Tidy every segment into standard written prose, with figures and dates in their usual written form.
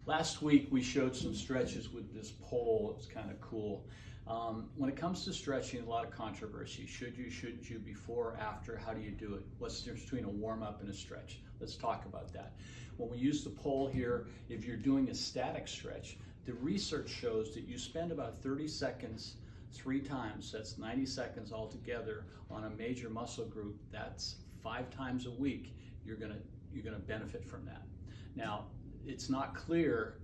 Last week we showed some stretches with this pole. It was kind of cool. When it comes to stretching, a lot of controversy. Should you, shouldn't you, before, after, how do you do it? What's the difference between a warm-up and a stretch? Let's talk about that. When we use the pole here, if you're doing a static stretch, the research shows that you spend about 30 seconds 3 times, that's 90 seconds altogether on a major muscle group. That's 5 times a week. You're gonna benefit from that. Now, it's not clear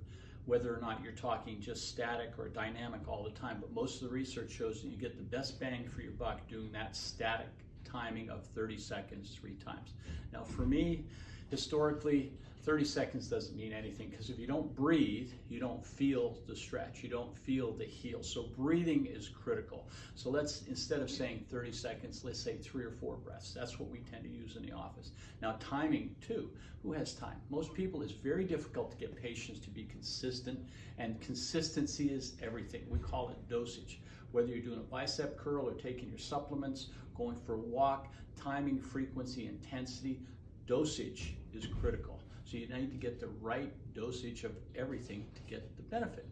whether or not you're talking just static or dynamic all the time, but most of the research shows that you get the best bang for your buck doing that static timing of 30 seconds 3 times. Now, for me, historically, 30 seconds doesn't mean anything, because if you don't breathe, you don't feel the stretch, you don't feel the heel. So breathing is critical. So let's, instead of saying 30 seconds, let's say 3 or 4 breaths. That's what we tend to use in the office. Now, timing too. Who has time? Most people, it's very difficult to get patients to be consistent, and consistency is everything. We call it dosage. Whether you're doing a bicep curl or taking your supplements, going for a walk, timing, frequency, intensity, dosage is critical. So you need to get the right dosage of everything to get the benefit.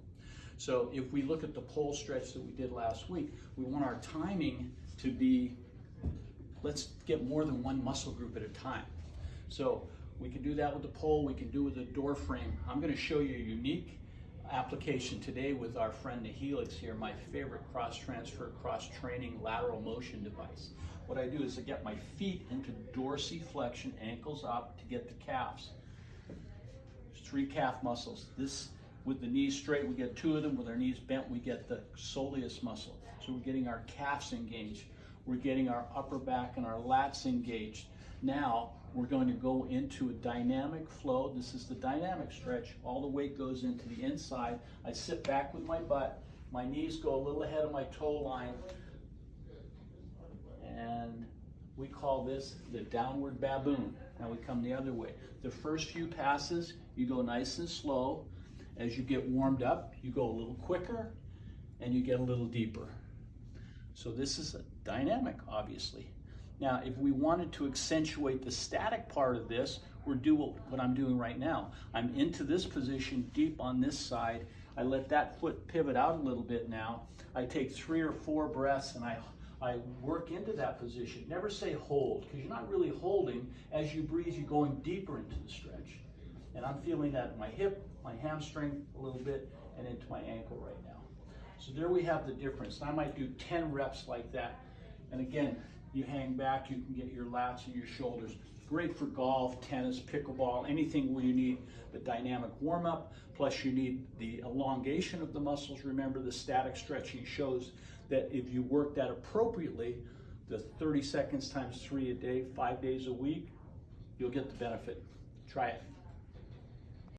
So if we look at the pole stretch that we did last week, we want our timing to be, let's get more than one muscle group at a time. So we can do that with the pole, we can do it with the door frame. I'm going to show you a unique application today with our friend the Helix here, my favorite cross-transfer, cross-training lateral motion device. What I do is I get my feet into dorsiflexion, ankles up to get the calves. There's 3 calf muscles. This, with the knees straight, we get 2 of them. With our knees bent, we get the soleus muscle. So we're getting our calves engaged. We're getting our upper back and our lats engaged. Now we're going to go into a dynamic flow. This is the dynamic stretch. All the weight goes into the inside. I sit back with my butt. My knees go a little ahead of my toe line. And we call this the downward baboon. Now we come the other way. The first few passes, you go nice and slow. As you get warmed up, you go a little quicker and you get a little deeper. So this is a dynamic, obviously. Now, if we wanted to accentuate the static part of this, we're doing what I'm doing right now. I'm into this position deep on this side. I let that foot pivot out a little bit now. I take 3 or 4 breaths and I work into that position. Never say hold, because you're not really holding. As you breathe, you're going deeper into the stretch. And I'm feeling that in my hip, my hamstring a little bit, and into my ankle right now. So there we have the difference. And I might do 10 reps like that. And again, you hang back, you can get your lats and your shoulders. Great for golf, tennis, pickleball, anything where you need the dynamic warm-up, plus you need the elongation of the muscles. Remember, the static stretching shows that if you work that appropriately, the 30 seconds times 3 a day, 5 days a week, you'll get the benefit. Try it.